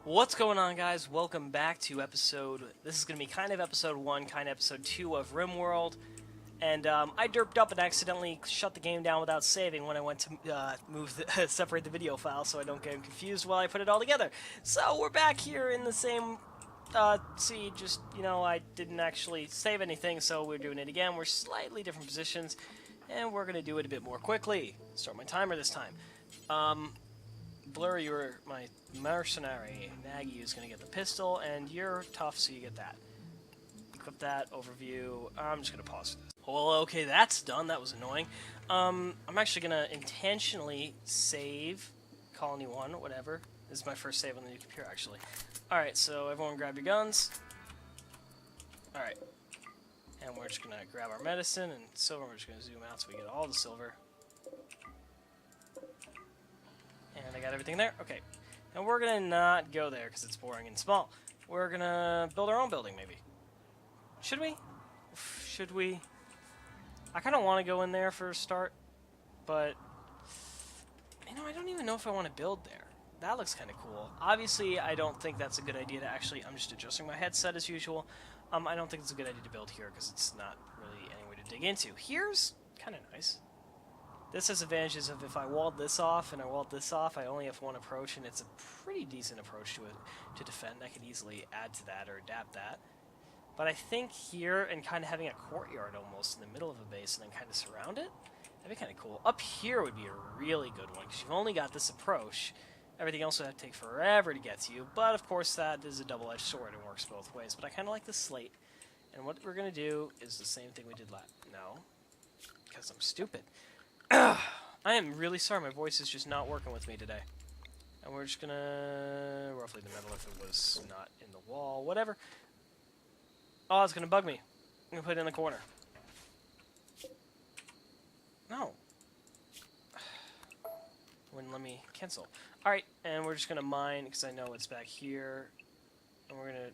What's going on, guys? Welcome back to this is going to be kind of episode 1, kind of episode 2 of RimWorld. And I derped up and accidentally shut the game down without saving when I went to separate the video file so I don't get confused while I put it all together. So we're back here in the same seed, just, I didn't actually save anything, so we're doing it again. We're slightly different positions, and we're going to do it a bit more quickly. Start my timer this time. Blur, you're my mercenary. Nagy is going to get the pistol, and you're tough, so you get that. Equip that, overview. I'm just going to pause for this. Well, okay, that's done. That was annoying. I'm actually going to intentionally save Colony 1, whatever. This is my first save on the new computer, actually. Alright, so everyone grab your guns. Alright. And we're just going to grab our medicine and silver. We're just going to zoom out so we get all the silver. And I got everything there? Okay. And we're going to not go there because it's boring and small. We're going to build our own building, maybe. Should we? Should we? I kind of want to go in there for a start, but, I don't even know if I want to build there. That looks kind of cool. Obviously, I don't think that's a good idea to actually, I'm just adjusting my headset as usual. I don't think it's a good idea to build here because it's not really anywhere to dig into. Here's kind of nice. This has advantages of if I walled this off and I walled this off, I only have one approach, and it's a pretty decent approach to defend. I could easily add to that or adapt that. But I think here, and kind of having a courtyard almost in the middle of a base and then kind of surround it, that'd be kind of cool. Up here would be a really good one, because you've only got this approach. Everything else would have to take forever to get to you, but of course that is a double-edged sword and works both ways. But I kind of like the slate, and what we're going to do is the same thing we did last. No, because I'm stupid. I am really sorry, my voice is just not working with me today. And we're just going to roughly the metal if it was not in the wall, whatever. Oh, it's going to bug me. I'm going to put it in the corner. No. Wouldn't let me cancel. Alright, and we're just going to mine, because I know it's back here. And we're going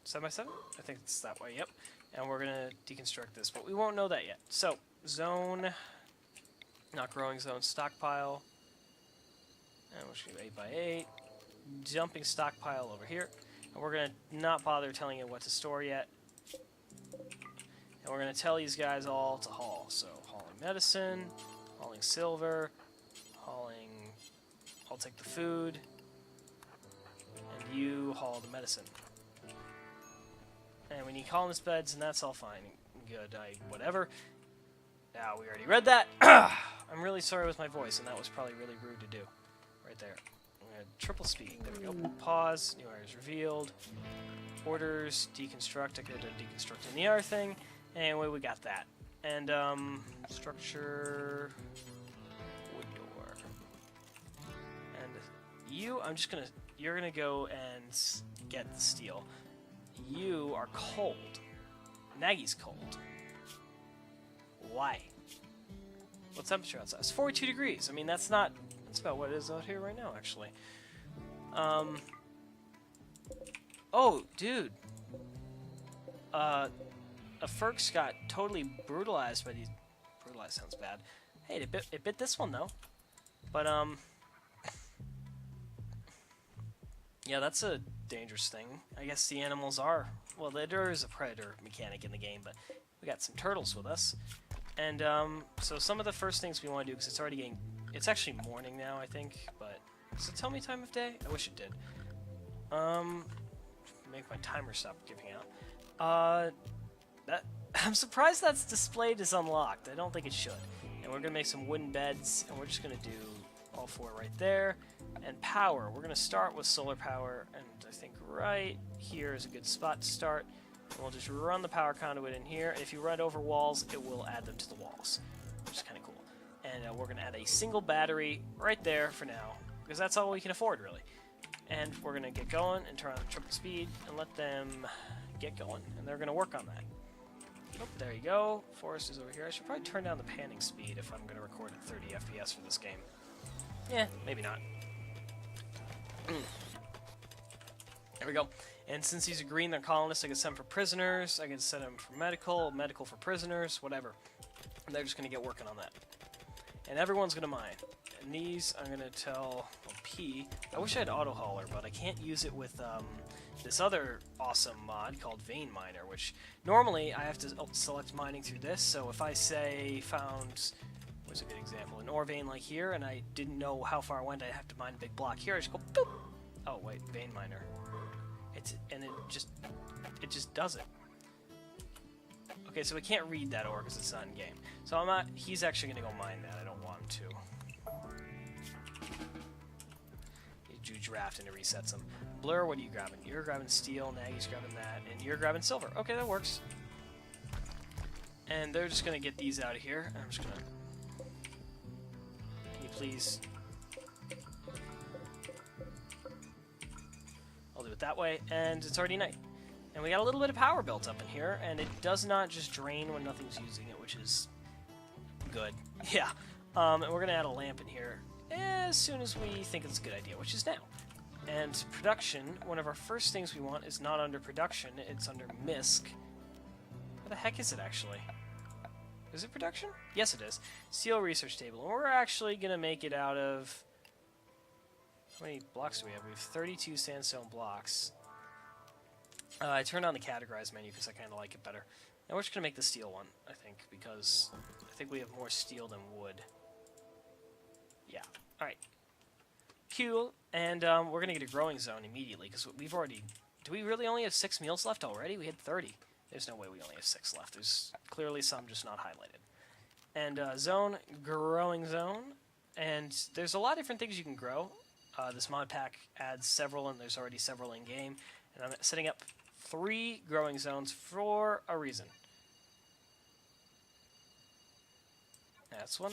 to... 7x7? I think it's that way, yep. And we're going to deconstruct this, but we won't know that yet. So, zone... Not growing zone, stockpile. And we're just going to 8x8. Dumping stockpile over here. And we're going to not bother telling it what to store yet. And we're going to tell these guys all to haul. So, hauling medicine, hauling silver, hauling... I'll take the food. And you haul the medicine. And we need colonist beds, and that's all fine. Good, whatever. Now, we already read that. I'm really sorry with my voice, and that was probably really rude to do. Right there. I'm going to triple speed. There we go. Pause. New areas revealed. Orders. Deconstruct. I could have done deconstructing the other thing. Anyway, we got that. And, structure... Wood door. And you, I'm just going to... You're going to go and get the steel. You are cold. Nagy's cold. Why? What temperature outside? It's 42 degrees. I mean, that's not... That's about what it is out here right now, actually. Oh, dude. A Ferks got totally brutalized by these... Brutalized sounds bad. Hey, it bit this one, though. But, yeah, that's a dangerous thing. I guess the animals are... Well, there is a predator mechanic in the game, but we got some turtles with us. And, so some of the first things we want to do, because it's already getting... It's actually morning now, I think, but... Does it tell me time of day? I wish it did. Make my timer stop giving out. I'm surprised that's displayed as unlocked. I don't think it should. And we're going to make some wooden beds, and we're just going to do all 4 right there. And power. We're going to start with solar power, and I think right here is a good spot to start. And we'll just run the power conduit in here, and if you run over walls, it will add them to the walls, which is kind of cool. And we're going to add a single battery right there for now, because that's all we can afford, really. And we're going to get going and turn on triple speed and let them get going, and they're going to work on that. Oh, there you go. Forest is over here. I should probably turn down the panning speed if I'm going to record at 30 FPS for this game. Yeah, maybe not. There we go. And since these are green, they're colonists, I can set them for prisoners, I can set them for medical, medical for prisoners, whatever. And they're just going to get working on that. And everyone's going to mine. And these, I'm going to tell XP. I wish I had auto hauler, but I can't use it with this other awesome mod called Vein Miner, which normally I have to select mining through this. So if I say found, what's a good example, an ore vein like here, and I didn't know how far I went, I have to mine a big block here. I just go boop. Oh wait, Vein Miner. It just does it. Okay, so we can't read that ore because it's not in game. So I'm not. He's actually gonna go mine that. I don't want him to. You draft and it resets them. Blur, what are you grabbing? You're grabbing steel, Nagy's grabbing that, and you're grabbing silver. Okay, that works. And they're just gonna get these out of here. I'm just gonna. Can you please? I'll do it that way, and it's already night. And we got a little bit of power built up in here, and it does not just drain when nothing's using it, which is good. Yeah. And we're gonna add a lamp in here as soon as we think it's a good idea, which is now. And production, one of our first things we want is not under production, it's under MISC. Where the heck is it actually? Is it production? Yes it is. Steel research table. And we're actually gonna make it out of... How many blocks do we have? We have 32 sandstone blocks. I turned on the categorize menu because I kind of like it better. And we're just gonna make the steel one, I think, because I think we have more steel than wood. Yeah. Alright. Cool. And we're going to get a growing zone immediately, because we've already... Do we really only have 6 meals left already? We had 30. There's no way we only have 6 left. There's clearly some just not highlighted. And zone, growing zone. And there's a lot of different things you can grow. This mod pack adds several, and there's already several in-game. And I'm setting up 3 growing zones for a reason. That's one.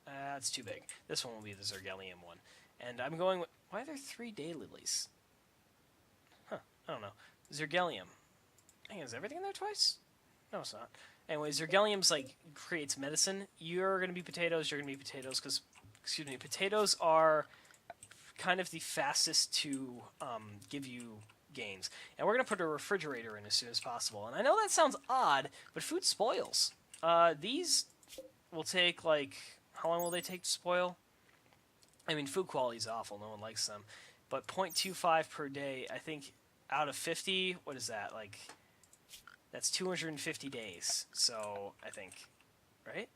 That's too big. This one will be the Zergelium one. And I'm going with... Why are there 3 daylilies? Huh. I don't know. Zergelium. Hang on, is everything in there twice? No, it's not. Anyway, Zergelium's, like, creates medicine. You're going to be potatoes, you're going to be potatoes, because... Excuse me. Potatoes are kind of the fastest to give you gains. And we're going to put a refrigerator in as soon as possible. And I know that sounds odd, but food spoils. These will take, like... How long will they take to spoil? I mean, food quality is awful. No one likes them. But 0.25 per day, I think, out of 50, what is that? Like, that's 250 days. So, I think, right?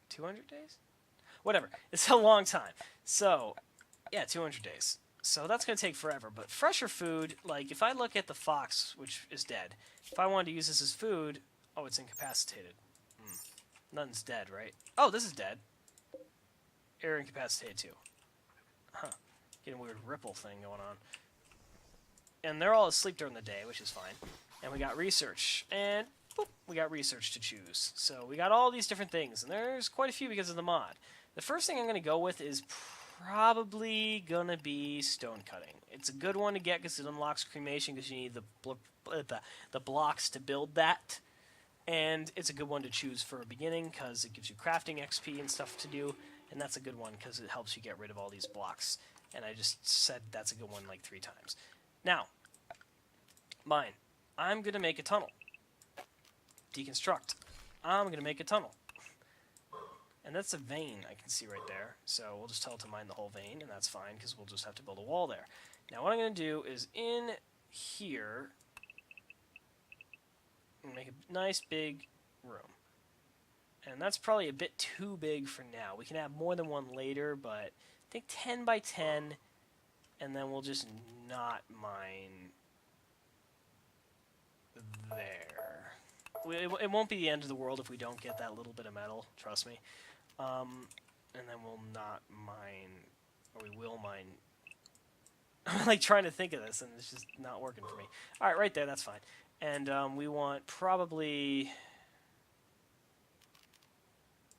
200 days? Whatever. It's a long time. So, yeah, 200 days. So that's going to take forever. But fresher food, like, if I look at the fox, which is dead, if I wanted to use this as food, oh, it's incapacitated. Nothing's dead, right? Oh, this is dead. Air incapacitated too. Huh. Getting a weird ripple thing going on. And they're all asleep during the day, which is fine. And we got research. And boop, we got research to choose. So we got all these different things. And there's quite a few because of the mod. The first thing I'm going to go with is probably going to be stone cutting. It's a good one to get because it unlocks cremation because you need the blocks to build that. And it's a good one to choose for a beginning because it gives you crafting XP and stuff to do. And that's a good one because it helps you get rid of all these blocks. And I just said that's a good one like 3 times. Now, mine. I'm going to make a tunnel. Deconstruct. I'm going to make a tunnel. And that's a vein I can see right there. So we'll just tell it to mine the whole vein, and that's fine because we'll just have to build a wall there. Now what I'm going to do is in here, I'm going to make a nice big room. And that's probably a bit too big for now. We can have more than one later, but I think 10 by 10, and then we'll just not mine there. It won't be the end of the world if we don't get that little bit of metal, trust me. And then we'll not mine, or we will mine. I'm like trying to think of this, and it's just not working for me. Alright, right there, that's fine. And we want probably...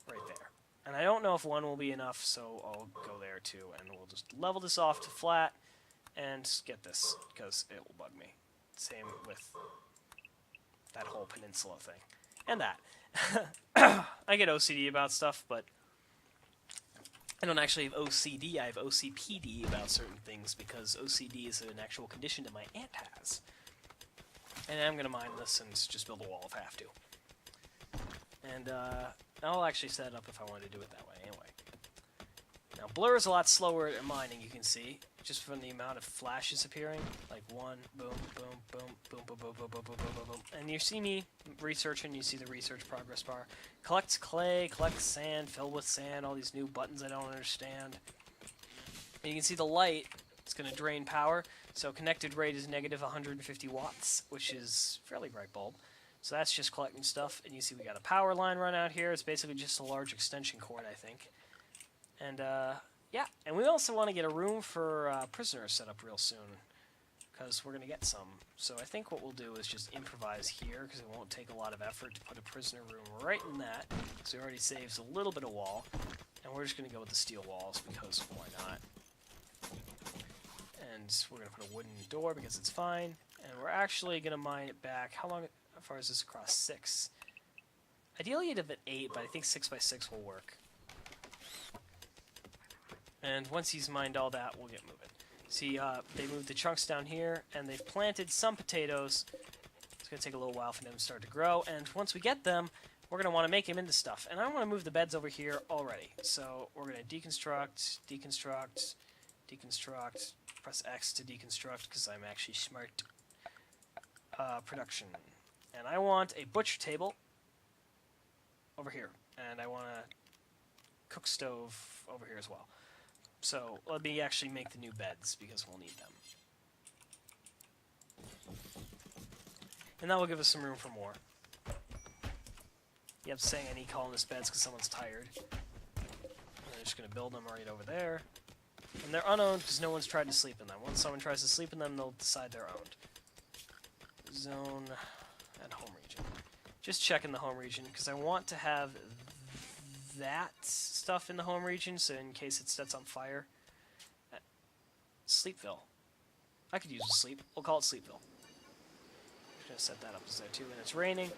right there. And I don't know if 1 will be enough, so I'll go there too, and we'll just level this off to flat and get this, because it will bug me. Same with that whole peninsula thing. And that. I get OCD about stuff, but I don't actually have OCD, I have OCPD about certain things, because OCD is an actual condition that my aunt has. And I'm going to mine this and just build a wall if I have to. And, I'll actually set it up if I wanted to do it that way anyway. Now, Blur is a lot slower at mining, you can see, just from the amount of flashes appearing. Like one, boom, boom, boom, boom, boom, boom, boom, boom, boom, boom, boom, boom. And you see me researching, you see the research progress bar. Collect clay, collect sand, fill with sand, all these new buttons I don't understand. And you can see the light, it's going to drain power. So connected rate is negative 150 watts, which is fairly bright bulb. So that's just collecting stuff. And you see we got a power line run out here. It's basically just a large extension cord, I think. And, yeah, and we also want to get a room for prisoners set up real soon, because we're going to get some. So I think what we'll do is just improvise here, because it won't take a lot of effort to put a prisoner room right in that, so it already saves a little bit of wall. And we're just going to go with the steel walls, because why not? And we're going to put a wooden door, because it's fine. And we're actually going to mine it back. How far is this across? 6. Ideally you'd have it 8, but I think 6 by 6 will work. And once he's mined all that, we'll get moving. See, they moved the chunks down here, and they've planted some potatoes. It's going to take a little while for them to start to grow, and once we get them, we're going to want to make them into stuff. And I want to move the beds over here already. So we're going to deconstruct, deconstruct, deconstruct, press X to deconstruct, because I'm actually smart. Production. And I want a butcher table over here, and I want a cook stove over here as well. So let me actually make the new beds, because we'll need them. And that will give us some room for more. You have to say I need colonist beds because someone's tired. And I'm just going to build them right over there. And they're unowned because no one's tried to sleep in them. Once someone tries to sleep in them, they'll decide they're owned. Zone and home region. Just checking the home region, because I want to have that stuff in the home region, so in case it sets on fire. Sleepville. I could use a sleep. We'll call it Sleepville. I'm just going to set that up as there too, and it's raining.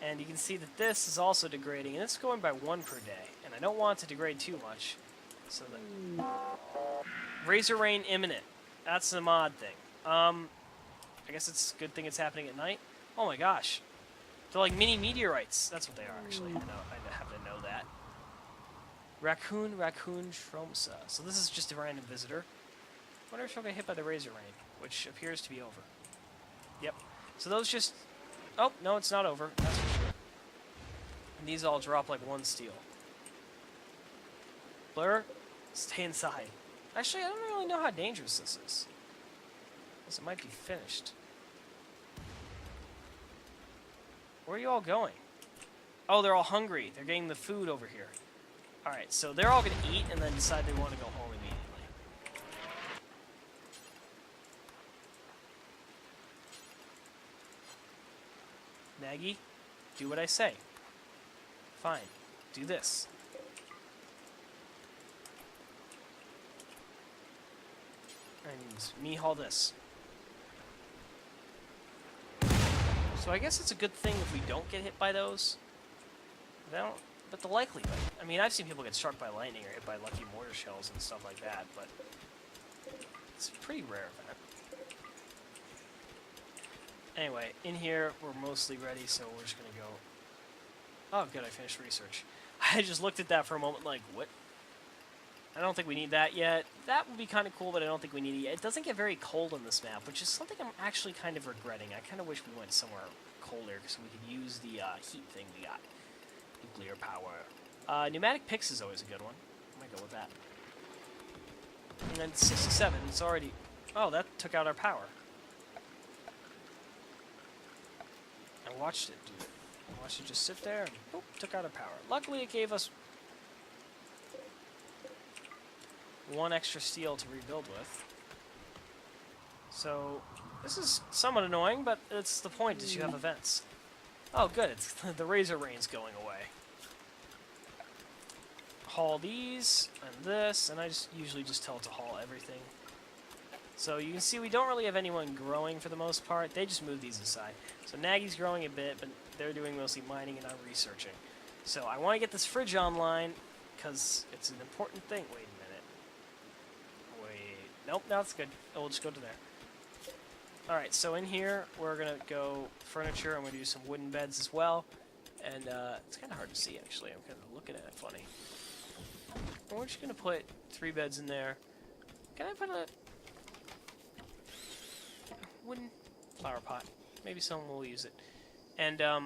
And you can see that this is also degrading, and it's going by 1 per day. And I don't want it to degrade too much. So that Razor rain imminent. That's the mod thing. I guess it's a good thing it's happening at night. Oh my gosh. They're like mini meteorites. That's what they are, actually. I happen to know that. Raccoon Shromsa. So this is just a random visitor. I wonder if she'll get hit by the razor rain, which appears to be over. Yep. So those just... Oh, no, it's not over. That's for sure. And these all drop like 1 steel. Blur, stay inside. Actually, I don't really know how dangerous this is. Because it might be finished. Where are you all going? Oh, they're all hungry. They're getting the food over here. Alright, so they're all going to eat and then decide they want to go home immediately. Nagy, do what I say. Fine. Do this. And me haul this. So I guess it's a good thing if we don't get hit by those. But the likelihood. I mean, I've seen people get struck by lightning or hit by lucky mortar shells and stuff like that, but it's a pretty rare event. Anyway, in here, we're mostly ready, so we're just going to go... Oh, good, I finished research. I just looked at that for a moment like, what? I don't think we need that yet. That would be kind of cool, but I don't think we need it yet. It doesn't get very cold on this map, which is something I'm actually kind of regretting. I kind of wish we went somewhere colder so we could use the heat thing we got. Nuclear power. Pneumatic picks is always a good one. I might go with that. And then 67, it's already... Oh, that took out our power. I watched it do it. I watched it just sit there and boop, took out our power. Luckily, it gave us 1 extra steel to rebuild with. So, this is somewhat annoying, but it's the point is you have events. Oh, good. It's the razor rain's going away. Haul these and this, and I usually just tell it to haul everything. So you can see we don't really have anyone growing for the most part. They just move these aside. So Nagy's growing a bit, but they're doing mostly mining and I'm researching. So I want to get this fridge online because it's an important thing. Wait a minute. Wait. Nope, now it's good. Oh, we'll just go to there. Alright, so in here, we're going to go furniture. I'm going to do some wooden beds as well. And it's kind of hard to see, actually. I'm kind of looking at it funny. We're just going to put 3 beds in there. Can I put a... wooden flower pot. Maybe someone will use it. And, I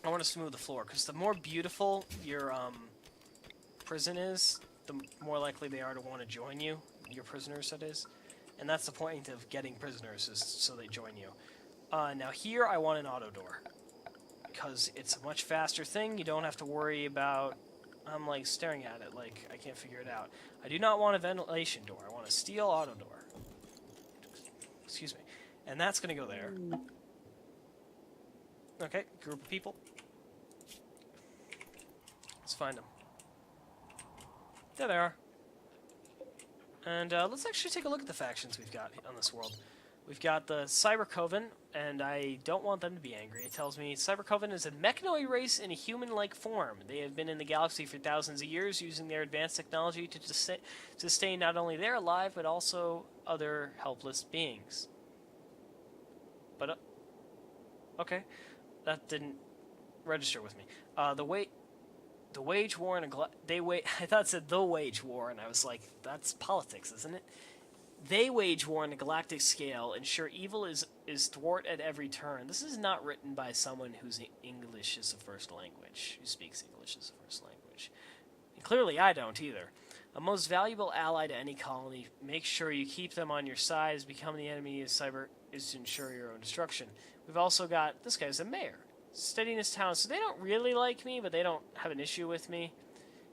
want to smooth the floor, because the more beautiful your, prison is, the more likely they are to want to join you. Your prisoners, that is. And that's the point of getting prisoners, is so they join you. Now here, I want an auto door. Because it's a much faster thing, you don't have to worry about... I'm, like, staring at it like I can't figure it out. I do not want a ventilation door. I want a steel auto door. Excuse me. And that's going to go there. Okay, group of people. Let's find them. There they are. And let's actually take a look at the factions we've got on this world. We've got the Cyber Coven, and I don't want them to be angry. It tells me Cyber Coven is a mechanoid race in a human-like form. They have been in the galaxy for thousands of years, using their advanced technology to sustain not only their life, but also other helpless beings. But, okay. That didn't register with me. The wage war and I thought it said the wage war, and I was like, that's politics, isn't it? They wage war on a galactic scale, ensure evil is thwart at every turn. This is not written by someone whose English is a first language, who speaks English as a first language. And clearly I don't either. A most valuable ally to any colony. Make sure you keep them on your side, as become the enemy of cyber is to ensure your own destruction. We've also got, this guy's a mayor. Steadiness town, so they don't really like me, but they don't have an issue with me.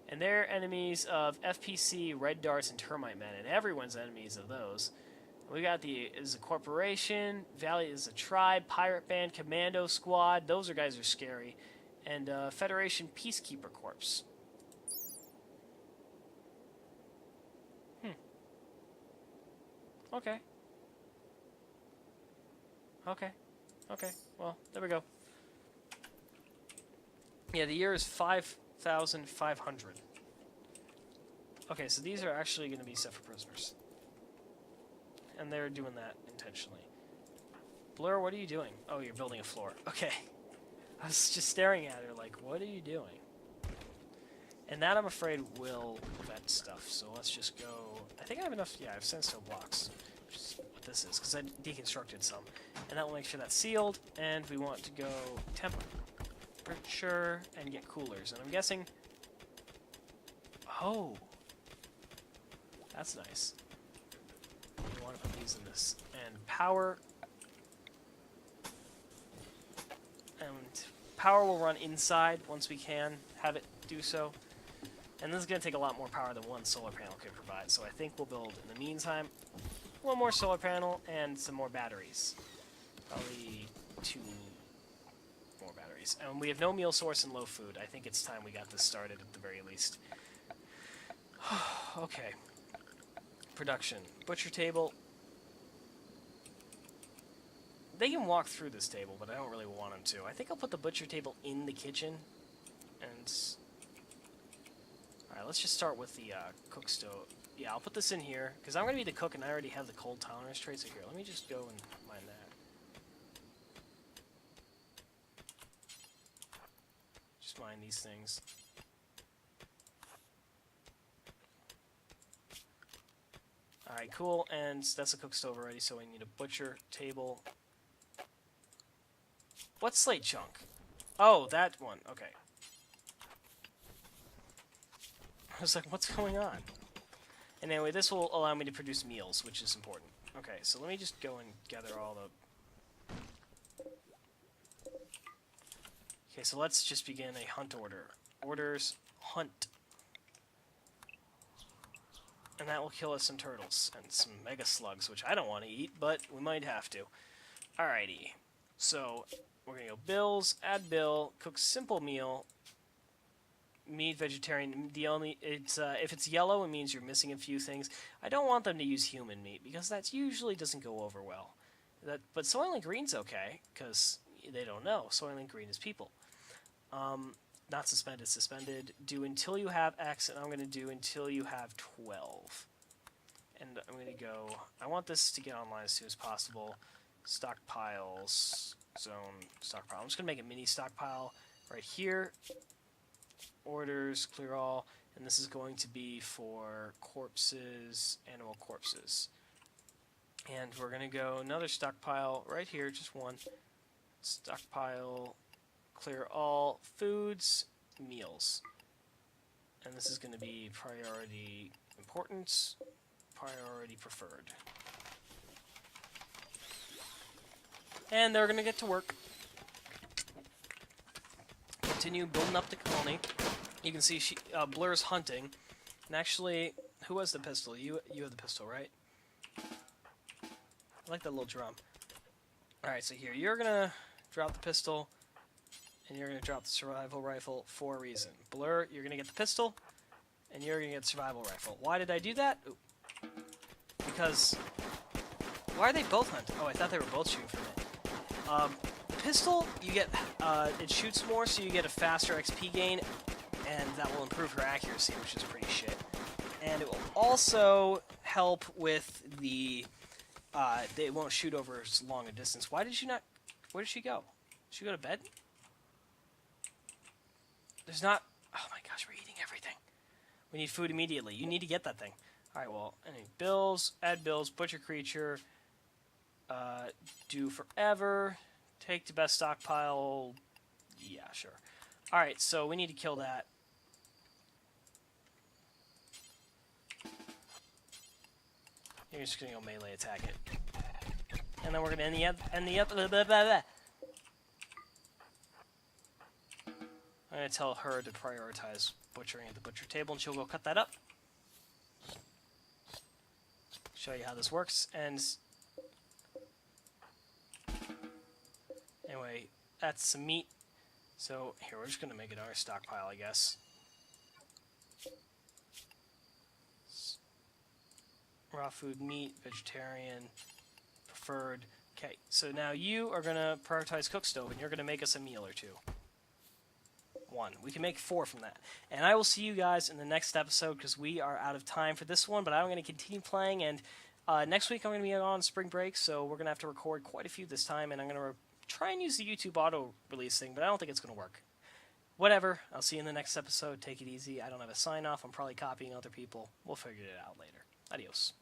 And they're enemies of FPC, Red Darts, and Termite Men, and everyone's enemies of those. We got is a corporation, Valley is a tribe, Pirate Band, Commando Squad, those guys are scary, and Federation Peacekeeper Corps. Okay. Okay, well, there we go. Yeah, the year is 5,500. Okay, so these are actually going to be set for prisoners. And they're doing that intentionally. Blur, what are you doing? Oh, you're building a floor. Okay. I was just staring at her like, what are you doing? And that, I'm afraid, will prevent stuff. So let's just go... I think I have enough... Yeah, I have sandstone blocks. Which is what this is, because I deconstructed some. And that will make sure that's sealed. And we want to go temperature and get coolers. And I'm guessing... Oh! That's nice. We want to put these in this. And power... And power will run inside once we can have it do so. And this is going to take a lot more power than one solar panel could provide. So I think we'll build, in the meantime, one more solar panel and some more batteries. Probably 2 more batteries. And we have no meal source and low food. I think it's time we got this started at the very least. Okay. Production. Butcher table. They can walk through this table, but I don't really want them to. I think I'll put the butcher table in the kitchen. And... Alright, let's just start with the cook stove. Yeah, I'll put this in here, because I'm going to be the cook, and I already have the cold tolerance trait, so here, let me just go and mine that. Just mine these things. Alright, cool, and that's a cook stove already, so we need a butcher table. What's slate chunk? Oh, that one, okay. I was like, what's going on? And anyway, this will allow me to produce meals, which is important. Okay, so let me just go and gather all the... Okay, so let's just begin a hunt order. Orders, hunt. And that will kill us some turtles and some mega slugs, which I don't want to eat, but we might have to. Alrighty. So, we're going to go bills, add bill, cook simple meal, meat, vegetarian. If it's yellow, it means you're missing a few things. I don't want them to use human meat, because that usually doesn't go over well. But Soylent Green's okay, because they don't know. Soylent Green is people. Not suspended, suspended. Do until you have X, and I'm going to do until you have 12. And I'm going to go... I want this to get online as soon as possible. Stockpiles, zone, stockpile. I'm just going to make a mini stockpile right here. Orders, clear all, and this is going to be for corpses, animal corpses. And we're going to go another stockpile right here, just one. Stockpile, clear all foods, meals. And this is going to be priority importance, priority preferred. And they're going to get to work. Continue building up the colony. You can see Blur's hunting. And actually, who has the pistol? You have the pistol, right? I like that little drum. Alright, so here, you're going to drop the pistol, and you're going to drop the survival rifle for a reason. Blur, you're going to get the pistol, and you're going to get the survival rifle. Why did I do that? Ooh. Because, why are they both hunting? Oh, I thought they were both shooting for a minute. Pistol, you get, it shoots more, so you get a faster XP gain, and that will improve her accuracy, which is pretty shit. And it will also help with the, they won't shoot over as long a distance. Why did she not, where did she go? Did she go to bed? There's not, oh my gosh, we're eating everything. We need food immediately. You need to get that thing. Alright, well, any bills, add bills, butcher creature, do forever, take the best stockpile, yeah, sure. Alright, so we need to kill that. You're just gonna go melee attack it. And then we're gonna end the I'm gonna tell her to prioritize butchering at the butcher table, and she'll go cut that up. Show you how this works, and anyway, that's some meat. So here, we're just gonna make another stockpile, I guess. Raw food, meat, vegetarian, preferred. Okay, so now you are gonna prioritize cook stove, and you're gonna make us a meal or two. 1. We can make 4 from that. And I will see you guys in the next episode, because we are out of time for this one, but I'm going to continue playing, and next week I'm going to be on spring break, so we're going to have to record quite a few this time, and I'm going to try and use the YouTube auto release thing, but I don't think it's going to work. Whatever, I'll see you in the next episode. Take it easy. I don't have a sign-off. I'm probably copying other people. We'll figure it out later. Adios.